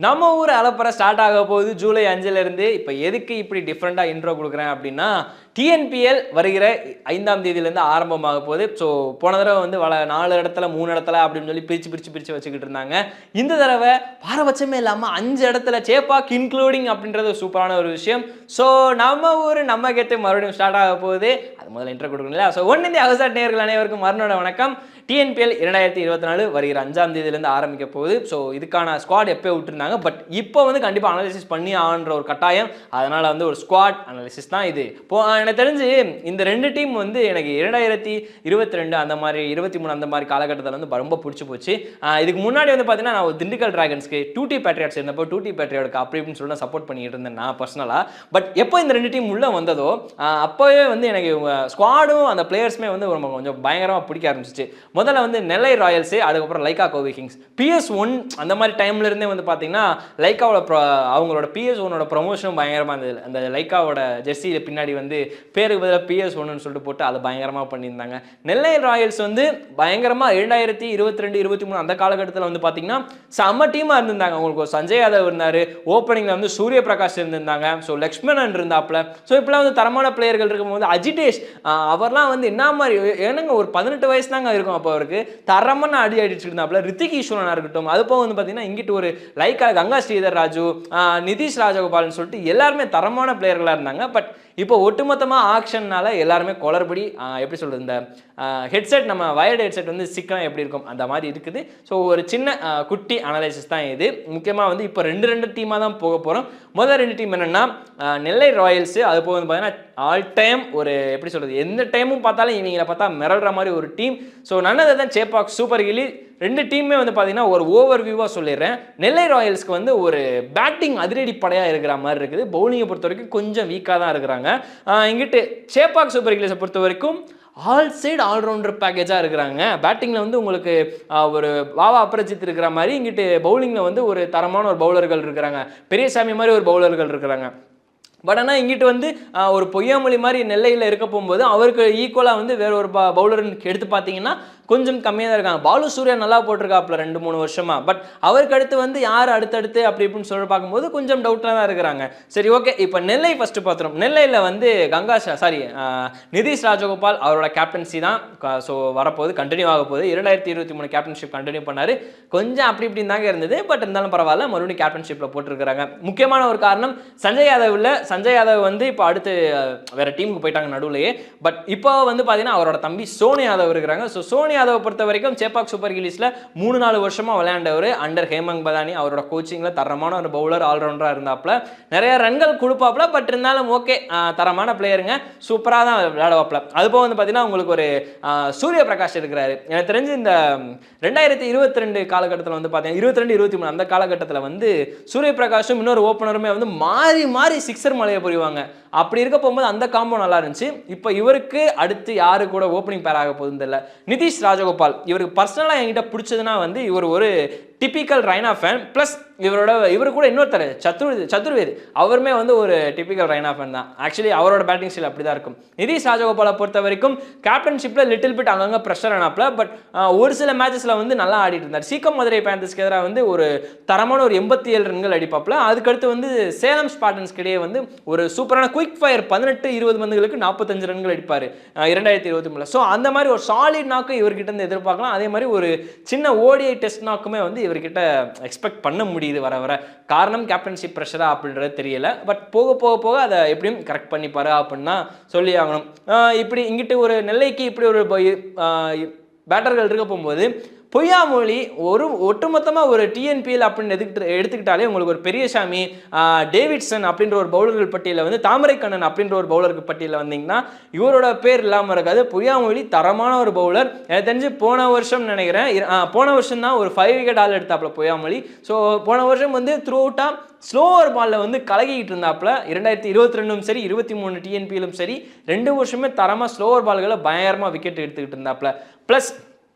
நம்ம ஊர் அலப்பறை ஸ்டார்ட் ஆக போகுது ஜூலை 5லேருந்து. இப்போ எதுக்கு இப்படி டிஃப்ரெண்ட்டாக இன்ட்ரோ கொடுக்குறேன் அப்படின்னா, டிஎன்பிஎல் வருகிற 5ஆம் தேதியிலேருந்து ஆரம்பமாக போகுது. ஸோ போன தடவை வந்து 4 இடத்துல 3 இடத்துல அப்படின்னு சொல்லி பிரித்து வச்சுக்கிட்டு இருந்தாங்க. இந்த தடவை பாரபட்சமே இல்லாமல் 5 இடத்துல சேப்பாக் இன்க்ளூடிங் அப்படின்றது சூப்பரான ஒரு விஷயம். ஸோ நம்ம ஊர் நம்ம கெத்து மறுபடியும் ஸ்டார்ட் ஆக போகுது. அது முதல்ல இன்ட்ரோ கொடுக்கணும் இல்லையா? ஸோ இந்தியா ஹவுஸ் நேயர்கள் அனைவருக்கும் மறுநாள் வணக்கம். டிஎன்பிஎல் 2024 வருகிற 5ஆம் தேதியிலேருந்து ஆரம்பிக்க போகுது. ஸோ இதுக்கான ஸ்குவாட் எப்போ விட்டுருந்தாங்க, பட் இப்போ வந்து கண்டிப்பாக அனாலிசிஸ் பண்ணி ஆன்ற ஒரு கட்டாயம். அதனால் வந்து ஒரு ஸ்குவாட் அனாலிசிஸ் தான் இது. எனக்கு தெரிஞ்சு இந்த 2 டீம் வந்து எனக்கு 2022 அந்த மாதிரி 23 அந்த மாதிரி காலகட்டத்தில் வந்து ரொம்ப பிடிச்சி போச்சு. இதுக்கு முன்னாடி வந்து பார்த்தீங்கன்னா நான் திண்டுக்கல் டிராகன்ஸ்க்கு 2T பேட்ரியாட்ஸ் இருந்தப்போ 2T பேட்ரியாட்க்கு அப்படி இப்படின்னு சொல்லி சப்போர்ட் பண்ணிட்டு இருந்தேன் நான் பர்சனலாக. பட் எப்போ இந்த 2 டீம் உள்ளே வந்ததோ அப்போவே வந்து எனக்கு ஸ்குவாடும் அந்த பிளேயர்ஸுமே வந்து கொஞ்சம் பயங்கரமாக பிடிக்க ஆரம்பிச்சிச்சு. முதல்ல வந்து நெல்லை ராயல்ஸு, அதுக்கப்புறம் லைக்கா கோவை கிங்ஸ், PS1 அந்த மாதிரி டைம்ல இருந்தே வந்து பார்த்தீங்கன்னா லைக்காவோட அவங்களோட PS1ஓட ப்ரொமோஷனும் பயங்கரமாக இருந்தது. அந்த லைக்காவோட ஜெர்சியில் பின்னாடி வந்து பேருக்கு பதிலாக PS1ன்னு சொல்லிட்டு போட்டு அதை பயங்கரமாக பண்ணியிருந்தாங்க. நெல்லை ராயல்ஸ் வந்து பயங்கரமாக 2022, 23 அந்த காலகட்டத்தில் வந்து பார்த்தீங்கன்னா செம்ம டீமாக இருந்திருந்தாங்க. அவங்களுக்கு ஒரு சஞ்சய் யாதவ் இருந்தார், ஓப்பனிங்கில் வந்து சூரிய பிரகாஷ் இருந்திருந்தாங்க, ஸோ லக்ஷ்மணன் இருந்தாப்புல. ஸோ இப்போலாம் வந்து தரமான பிளேயர்கள் இருக்கும்போது அஜிடேஷ் அவர்லாம் வந்து என்ன மாதிரி ஏனுங்க ஒரு 18 வயசு தாங்க இருக்கும் அப்போ அவருக்கு, தரமான அடி அடிச்சுட்டு இருந்தாப்புல. ரித்திக் ஈஸ்வரனா இருக்கட்டும், அது போக வந்து பார்த்தீங்கன்னா இங்கிட்டு ஒரு லைக்கா கங்கா ஸ்ரீதர் ராஜு, நிதிஷ் ராஜகோபால்னு சொல்லிட்டு எல்லாருமே தரமான பிளேயர்களாக இருந்தாங்க. பட் இப்போ ஒட்டுமொத்தமாக ஆக்ஷன்னால எல்லாருமே குளறுபடி எப்படி சொல்கிறது, இந்த ஹெட்செட் நம்ம வயர்டு ஹெட்செட் வந்து சிக்கனம் எப்படி இருக்கும் அந்த மாதிரி இருக்குது. ஸோ ஒரு சின்ன குட்டி அனலைசிஸ் தான் இது. முக்கியமாக வந்து இப்போ 2 டீமாக தான் போக போகிறோம். முதல் 2 டீம் என்னென்னா நெல்லை ராயல்ஸு, அது போக வந்து பார்த்தீங்கன்னா ஆல் டைம் ஒரு எப்படி சொல்கிறது, எந்த டைமும் பார்த்தாலும் இவங்களை பார்த்தா மிரள்ற மாதிரி ஒரு டீம். ஸோ நன்னதை தான் சேப்பாக் சூப்பர் கில்லி. 2 டீமுமே வந்து பார்த்தீங்கன்னா ஒரு ஓவர் வியூவாக சொல்லிடுறேன். நெல்லை ராயல்ஸ்க்கு வந்து ஒரு பேட்டிங் அதிரடி படையாக இருக்கிற மாதிரி இருக்குது. பவுலிங்கை பொறுத்த வரைக்கும் கொஞ்சம் வீக்காக தான் இருக்கிறாங்க. இங்கிட்டு சேப்பாக் சூப்பர் கில்லிஸை பொறுத்த வரைக்கும் ஆல் சைடு ஆல்ரவுண்டர் பேக்கேஜாக இருக்கிறாங்க. பேட்டிங்கில் வந்து உங்களுக்கு ஒரு வாவா அப்ரஜித் இருக்கிற மாதிரி, இங்கிட்டு பவுலிங்கில் வந்து ஒரு தரமான ஒரு பவுலர்கள் இருக்கிறாங்க, பெரியசாமி மாதிரி ஒரு பவுலர்கள் இருக்கிறாங்க. பட் ஆனால் இங்கிட்டு வந்து ஒரு பொய்யாமொழி மாதிரி நெல்லையில் இருக்க போகும்போது அவருக்கு ஈக்குவலாக வந்து வேற ஒரு பவுலர்னு எடுத்து பார்த்தீங்கன்னா கொஞ்சம் கம்மியாக தான் இருக்காங்க. பாலு சூர்யா நல்லா போட்டிருக்காப்புல 2-3 வருஷமா. பட் அவருக்கு அடுத்து வந்து யார் அடுத்தடுத்து அப்படி இப்படின்னு சொல்லி பார்க்கும்போது கொஞ்சம் டவுட்டாக தான் இருக்கிறாங்க. சரி, ஓகே. இப்போ நெல்லை ஃபஸ்ட்டு பார்த்துரும். நெல்லையில் வந்து நிதிஷ் ராஜகோபால் அவரோட கேப்டன்சி தான் ஸோ வரப்போகுது, கண்டினியூ ஆக போகுது. 2023 கேப்டன்ஷிப் கண்டினியூ பண்ணார். கொஞ்சம் அப்படி இப்படின்னு தாங்க இருந்தது, பட் இருந்தாலும் பரவாயில்ல, மறுபடியும் கேப்டன்ஷிப்பில் போட்டிருக்கிறாங்க. முக்கியமான ஒரு காரணம் சஞ்சய் யாதவ் வந்து இப்போ அடுத்து வேற டீமுக்கு போயிட்டாங்க நடுவுலையே. பட் இப்போ வந்து பார்த்தீங்கன்னா அவரோட தம்பி சோனி யாதவ் இருக்கிறாங்க. ஸோ சோனி யாதவ் பொறுத்த வரைக்கும் சேப்பாக் சூப்பர் கில்லிஸில் 3-4 வருஷமா விளையாண்டவர். அண்டர் ஹேமங் பதானி அவரோட கோச்சிங்கில் தரமான ஒரு பவுலர் ஆல்ரவுண்டராக இருந்தாப்புல. நிறைய ரன்கள் கொடுப்பாப்புல. பட் இருந்தாலும் ஓகே, தரமான பிளேயருங்க, சூப்பராக தான் விளையாடுவாப்புல. அது போக வந்து பார்த்தீங்கன்னா உங்களுக்கு ஒரு சூரிய பிரகாஷ் இருக்கிறாரு. எனக்கு தெரிஞ்சு இந்த 2022 காலகட்டத்தில் வந்து பார்த்தீங்கன்னா 22-23 அந்த காலகட்டத்தில் வந்து சூரிய பிரகாஷும் இன்னொரு ஓப்பனருமே வந்து மாறி மாறி சிக்ஸர் மலையை புரிவாங்க. அப்படி இருக்க போகும்போது அந்த காம்போ நல்லா இருந்துச்சு. இப்போ இவருக்கு அடுத்து யாரு கூட ஓப்பனிங் பேர் ஆக போகுதுன்னு தெரியல. நிதிஷ் ராஜகோபால் இவருக்கு பர்சனலாக என்கிட்ட பிடிச்சதுன்னா வந்து இவர் ஒரு டிபிக்கல் ரைனா ஃபேன். ப்ளஸ் இவரு கூட இன்னொருத்தர் சதுர்வேதி அவருமே வந்து ஒரு டிபிக்கல் ரைனா ஃபேன் தான். ஆக்சுவலி அவரோட பேட்டிங் ஸ்டைல் அப்படி தான் இருக்கும். நிதிஷ் ராஜகோபாலை பொறுத்த வரைக்கும் கேப்டன்ஷிப்பில் லிட்டில் பிட் அங்கங்கே ப்ரெஷர் ஆனாப்ல. பட் ஒரு சில மேட்சஸில் வந்து நல்லா ஆடிட்டு இருந்தார். சீக்கம் மதுரை பேந்தர்ஸ்க்கு எதிராக வந்து ஒரு தரமான ஒரு 87 ரன்கள் அடிப்பாப்ல. அதுக்கடுத்து வந்து சேலம் ஸ்பார்டன்ஸ்க்கு இடையே வந்து ஒரு சூப்பரான குயிக் ஃபயர் 18-20 பந்துகளுக்கு 45 ரன்கள் அடிப்பார் 2023. ஸோ அந்த மாதிரி ஒரு சாலிட் நாக்கு இவர்கிட்ட இருந்து எதிர்பார்க்கலாம். அதே மாதிரி ஒரு சின்ன ஓடிஐ டெஸ்ட் நாக்குமே வந்து இவர்கிட்ட எக்ஸ்பெக்ட் பண்ண முடியுது வர வர. காரணம் கேப்டன்ஷிப் ப்ரெஷரா அப்படின்றது தெரியல. பட் போக போக போக அதை எப்படியும் கரெக்ட் பண்ணிப்பாரு அப்படின்னு தான் சொல்லி ஆகணும். இப்படி இங்கிட்டு ஒரு நெல்லைக்கு இப்படி ஒரு பேட்டர்கள் இருக்க போகும்போது பொய்யாமொழி ஒரு ஒட்டுமொத்தமாக ஒரு டிஎன்பிஎல் அப்படின்னு எடுத்துக்கிட்டாலே உங்களுக்கு ஒரு பெரியசாமி, டேவிட்சன் அப்படின்ற ஒரு பவுலர்கள் பட்டியலில் வந்து தாமரைக்கண்ணன் அப்படின்ற ஒரு பவுலருக்கு பட்டியலில் வந்தீங்கன்னா இவரோட பேர் இல்லாமல் இருக்காது. பொய்யாமொழி தரமான ஒரு பவுலர். எனக்கு தெரிஞ்சு போன வருஷம் நினைக்கிறேன், போன வருஷம் தான் ஒரு 5 விக்கெட் ஆள் எடுத்தாப்புல பொய்யாமொழி. ஸோ போன வருஷம் வந்து த்ரூ அவுட்டாக ஸ்லோவர் பாலில் வந்து கலகிக்கிட்டு இருந்தாப்புல. 2022 சரி 23 டிஎன்பிஎலும் சரி 2 வருஷமே தரமாக ஸ்லோவர் பால்களை பயங்கரமாக விக்கெட் எடுத்துக்கிட்டு இருந்தாப்புல. ப்ளஸ்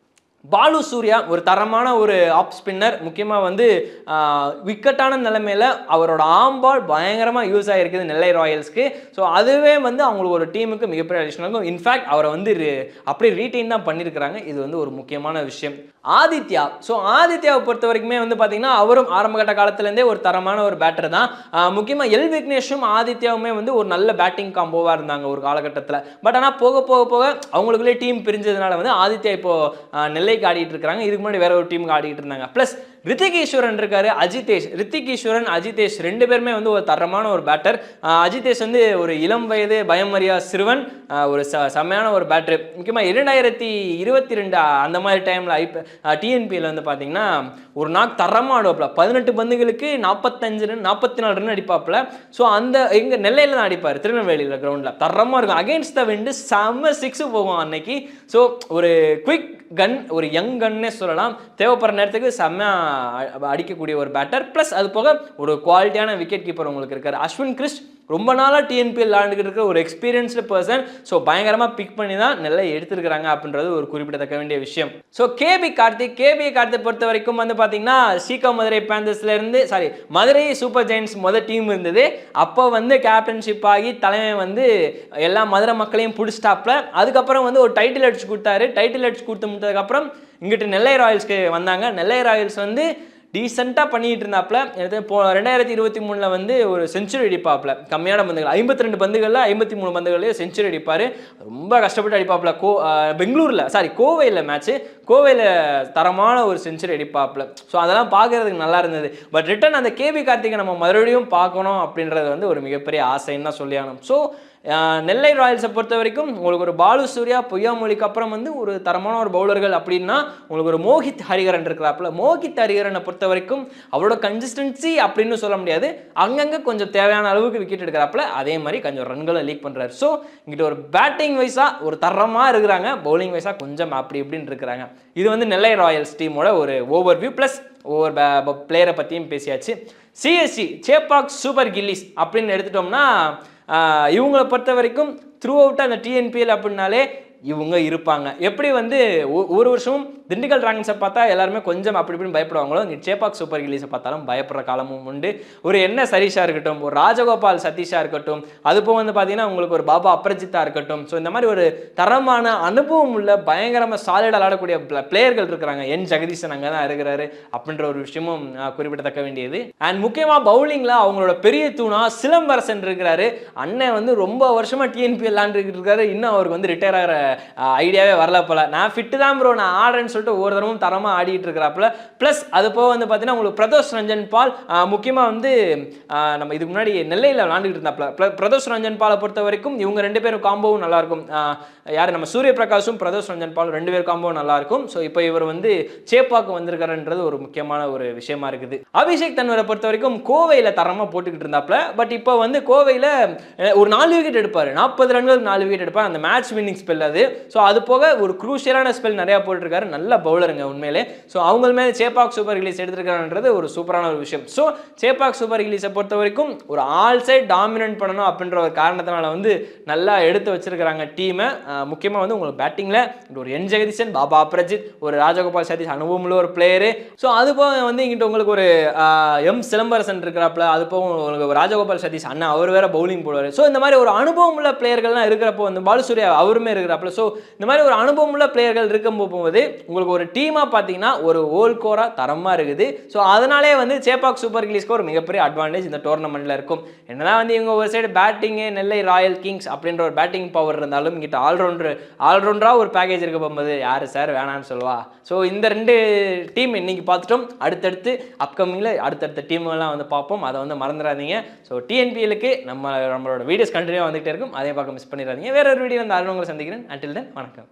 பாலு சூர்யா ஒரு தரமான ஒரு ஆப் ஸ்பின்னர். முக்கியமாக வந்து விக்கெட்டான நிலைமையில் அவரோட ஆம்பால் பயங்கரமாக யூஸ் ஆகிருக்குது நெல்லை ராயல்ஸ்க்கு. ஸோ அதுவே வந்து அவங்களுக்கு ஒரு டீமுக்கு மிகப்பெரிய அடிஷனல் இருக்கும். இன்ஃபேக்ட் அவரை வந்து அப்படியே ரீட்டைன் தான் பண்ணியிருக்கிறாங்க. இது வந்து ஒரு முக்கியமான விஷயம். ஆதித்யா. ஸோ ஆதித்யாவை பொறுத்த வரைக்குமே வந்து பார்த்தீங்கன்னா அவரும் ஆரம்பகட்ட காலத்துலேருந்தே ஒரு தரமான ஒரு பேட்டர் தான். முக்கியமாக எல் விக்னேஷும் ஆதித்யாவுமே வந்து ஒரு நல்ல பேட்டிங் காம்போவாக இருந்தாங்க ஒரு காலகட்டத்தில். பட் ஆனால் போக போக போக அவங்களுக்குள்ளே டீம் பிரிஞ்சதுனால வந்து ஆதித்யா இப்போ நெல்லைக்கு ஆடிட்டு இருக்காங்க. இதுக்கு முன்னாடி வேற ஒரு டீமுக்கு ஆடிட்டு இருந்தாங்க. ப்ளஸ் ரித்திக் ஈஸ்வரன் இருக்காரு, அஜிதேஷ். ரித்திக் ஈஸ்வரன், அஜிதேஷ் 2 பேருமே வந்து ஒரு தரமான ஒரு பேட்டர். அஜிதேஷ் வந்து ஒரு இளம் வயது பயமறியா சிறுவன், ஒரு செம்மையான ஒரு பேட்டர். முக்கியமாக 2022 அந்த மாதிரி டைமில் டிஎன்பியில் வந்து பார்த்தீங்கன்னா ஒரு நாக் தரமாக ஆடுவாப்பில். 18 பந்துகளுக்கு 45 ரன் 44 ரன் அடிப்பாப்பில். ஸோ அந்த எங்கள் நெல்லையில் தான் அடிப்பார், திருநெல்வேலியில் கிரவுண்டில் தரமாக இருக்கும். அகெயின்ஸ்ட் த விண்டு செம்ம 6 போகும் அன்னைக்கு. ஸோ ஒரு குவிக் கன், ஒரு யங் கன்னே சொல்லலாம். தேவைப்படுற நேரத்துக்கு செம்மையாக அடிக்கக்கூடிய ஒரு பேட்டர். ப்ளஸ் அது போக ஒரு குவாலிட்டியான விக்கெட் கீப்பர் உங்களுக்கு இருக்கார். அஸ்வின் கிறிஸ்ட் ரொம்ப நாளாக டிஎன்பிஎல் விளாண்டுக்கிட்டு இருக்கிற ஒரு எக்ஸ்பீரியன்ஸ்டு பர்சன். ஸோ பயங்கரமாக பிக் பண்ணி தான் நெல்லை எடுத்துருக்காங்க அப்படின்றது ஒரு குறிப்பிடத்தக்க வேண்டிய விஷயம். ஸோ கேபி கார்த்திக் பொறுத்த வரைக்கும் வந்து பார்த்தீங்கன்னா சீகா மதுரை பேந்தர்ஸ்லேருந்து மதுரை சூப்பர் ஜெயின்ஸ் டீம் இருந்தது. அப்போ வந்து கேப்டன்ஷிப் ஆகி தலைமை வந்து எல்லா மதுரை மக்களையும் பிடிச்சிட்டாப்ல. அதுக்கப்புறம் வந்து ஒரு டைட்டில் அடிச்சு கொடுத்தாரு. டைட்டில் அடிச்சு கொடுத்து முடித்ததுக்கப்புறம் இங்கிட்டு நெல்லை ராயல்ஸ்க்கு வந்தாங்க. நெல்லை ராயல்ஸ் வந்து டீசெண்டாக பண்ணிட்டு இருந்தாப்புல. இப்போ 2023 வந்து ஒரு செஞ்சுரி அடிப்பாப்புல. கம்மியான பந்துகள் 52 பந்துகளில் 53 பந்துகளே செஞ்சுரி அடிப்பார். ரொம்ப கஷ்டப்பட்டு அடிப்பாப்புல. பெங்களூரில் கோவையில் மேட்ச்சு, கோவையில் தரமான ஒரு செஞ்சுரி அடிப்பாப்புல. ஸோ அதெல்லாம் பார்க்கறதுக்கு நல்லா இருந்தது. பட் ரிட்டன் அந்த கேபி கார்த்திகை நம்ம மறுபடியும் பார்க்கணும் அப்படின்றது வந்து ஒரு மிகப்பெரிய ஆசைன்னு தான் சொல்லி ஆகணும். ஸோ நெல்லை ராயல்ஸை பொறுத்த வரைக்கும் உங்களுக்கு ஒரு பாலு சூர்யா, பொய்யாமொழிக்கு அப்புறம் வந்து ஒரு தரமான ஒரு பவுலர்கள் அப்படின்னா உங்களுக்கு ஒரு மோஹித் ஹரிஹரன் இருக்கிறாப்புல. மோஹித் ஹரிஹரனை பொறுத்த வரைக்கும் அவரோட கன்சிஸ்டன்சி அப்படின்னு சொல்ல முடியாது. அங்கங்கே கொஞ்சம் தேவையான அளவுக்கு விக்கெட் எடுக்கிறாப்புல. அதே மாதிரி கொஞ்சம் ரன்களை லீக் பண்ணுறாரு. ஸோ இங்கிட்ட ஒரு பேட்டிங் வைஸாக ஒரு தரமாக இருக்கிறாங்க, பவுலிங் வைஸாக கொஞ்சம் அப்படி இப்படின்னு இருக்கிறாங்க. இது வந்து நெல்லை ராயல்ஸ் டீமோட ஒரு ஓவர்வியூ. ப்ளஸ் ஒவ்வொரு பிளேயரை பற்றியும் பேசியாச்சு. சிஎஸ்சி சேப்பாக் சூப்பர் கில்லிஸ் அப்படின்னு எடுத்துட்டோம்னா இவங்களை பொறுத்த வரைக்கும் த்ரூ அவுட்டாக அந்த டிஎன்பிஎல் அப்படின்னாலே இவங்க இருப்பாங்க. எப்படி வந்து ஒரு வருஷமும் திண்டுக்கல் டிராகன்ஸை பார்த்தா எல்லாருமே கொஞ்சம் அப்படி இப்படின்னு பயப்படுவாங்களோ, இங்கே சேப்பாக் சூப்பர் கில்லிஸை பார்த்தாலும் பயப்படுற காலமும் உண்டு. ஒரு என்ன சரீஷா இருக்கட்டும், ஒரு ராஜகோபால் சதீஷா இருக்கட்டும், அது போக வந்து பார்த்தீங்கன்னா உங்களுக்கு ஒரு பாபா அப்ரஜித்தா இருக்கட்டும். ஸோ இந்த மாதிரி ஒரு தரமான அனுபவம் உள்ள பயங்கரமாக சாலிடாக விளாடக்கூடிய பிளேயர்கள் இருக்கிறாங்க. என் ஜெகதீசன் அங்கே தான் இருக்கிறாரு அப்படின்ற ஒரு விஷயமும் குறிப்பிடத்தக்க வேண்டியது. அண்ட் முக்கியமாக பவுலிங்கில் அவங்களோட பெரிய தூணா சிலம்பரசன் இருக்கிறாரு. அண்ணன் வந்து ரொம்ப வருஷமாக டிஎன்பிஎல் விளாண்டுக்கிட்டு இருக்காரு. இன்னும் அவருக்கு வந்து ரிட்டையர் ஆகிற ஐடியாவே வரல போல. நான் ஃபிட்டு தான் ப்ரோ, நான் ஆடுறேன்னு சொல்லிட்டு ஒவ்வொரு தரமும் தரமாக ஆடிட்டு இருக்கிறாப்புல. ப்ளஸ் அது போக வந்து பார்த்தீங்கன்னா உங்களுக்கு பிரதோஷ் ரஞ்சன் பால், முக்கியமாக வந்து நம்ம இதுக்கு முன்னாடி நெல்லையில் விளாண்டுக்கிட்டு இருந்தாப்புல. பிரதோஷ் ரஞ்சன் பாலை பொறுத்த வரைக்கும் இவங்க 2 பேரும் காம்போவும் நல்லாயிருக்கும். யார் நம்ம சூரிய பிரகாஷும் பிரதோஷ் ரஞ்சன் பால் 2 பேர் காம்போவும் நல்லாயிருக்கும். ஸோ இப்போ இவர் வந்து சேப்பாக்கு வந்திருக்காருன்றது ஒரு முக்கியமான ஒரு விஷயமா இருக்குது. அபிஷேக் தன்வரை பொறுத்த வரைக்கும் கோவையில் தரமாக போட்டுக்கிட்டு இருந்தாப்புல. பட் இப்போ வந்து கோவையில் ஒரு 4 விக்கெட் எடுப்பார், 40 ரன்கள் 4 விக்கெட் எடுப்பார். அந்த மேட்ச் வின்னிங் ஸ்பெல் அது. ஸோ அது போக ஒரு குரூஷியலான ஸ்பெல் நிறையா போட்டிருக்காரு. நல்ல பவுலருங்க உண்மையிலே. ஸோ அவங்களுமே சேப்பாக் சூப்பர் கில்லிஸ் எடுத்திருக்காருன்றது ஒரு சூப்பரான ஒரு விஷயம். ஸோ சேப்பாக் சூப்பர் கில்லிஸை பொறுத்த வரைக்கும் ஒரு ஆல் சைட் டாமினன்ட் பண்ணணும் அப்படின்ற ஒரு காரணத்தினால வந்து நல்லா எடுத்து வச்சிருக்கிறாங்க டீமை. முக்கியமாக வந்து உங்களுக்கு பேட்டிங்கில் ஒரு என் ஜெகதீசன், பாபா அப்ரஜித், ஒரு ராஜகோபால் சதீஷ் அனுபவமுள்ள ஒரு பிளேயரு. ஸோ அது போக வந்து இங்கிட்ட உங்களுக்கு ஒரு எம் சிலம்பரசன் இருக்கிறாப்புல. அது போக உங்களுக்கு ராஜகோபால் சதீஷ் அண்ணா அவர் வேற பவுலிங் போடுவார். ஸோ இந்த மாதிரி ஒரு அனுபவம் உள்ள பிளேயர்கள்லாம் இருக்கிறப்போ வந்து பாலுசூர்யா அவருமே இருக்கிறாப்புல. ஸோ இந்த மாதிரி ஒரு அனுபவம் உள்ள பிளேயர்கள் இருக்கும் போகும்போது உங்களுக்கு ஒரு டீமாக பார்த்தீங்கன்னா ஒரு ஓல் கோராக தரமாக இருக்குது. ஸோ அதனாலே வந்து சேப்பாக் சூப்பர் கில்லிஸ்க்கு ஒரு மிகப்பெரிய அட்வான்டேஜ் இந்த டோர்னமெண்ட்டில் இருக்கும். என்னதான் வந்து இவங்க ஒரு சைடு பேட்டிங்கு நெல்லை ராயல் கிங்ஸ் அப்படின்ற ஒரு பேட்டிங் பவர் இருந்தாலும் இங்கிட்ட ஆல்ரவுண்டராக ஒரு பேக்கேஜ் இருக்க போகும்போது யார் சார் வேணான்னு சொல்லுவா. ஸோ இந்த 2 டீம் இன்னைக்கு பார்த்துட்டோம். அடுத்தடுத்து அப்கமிங்கில் அடுத்தடுத்த டீம்லாம் வந்து பார்ப்போம். அதை வந்து மறந்துடாதீங்க. ஸோ டிஎன்பிஎலுக்கு நம்மளோட வீடியோஸ் கண்டினியூவாக வந்துகிட்டே இருக்கும். அதே பார்க்க மிஸ் பண்ணிடாதீங்க. வேற ஒரு வீடியோ வந்து அருண் உங்களை சந்திக்கிறேன். அன்டில் தென் வணக்கம்.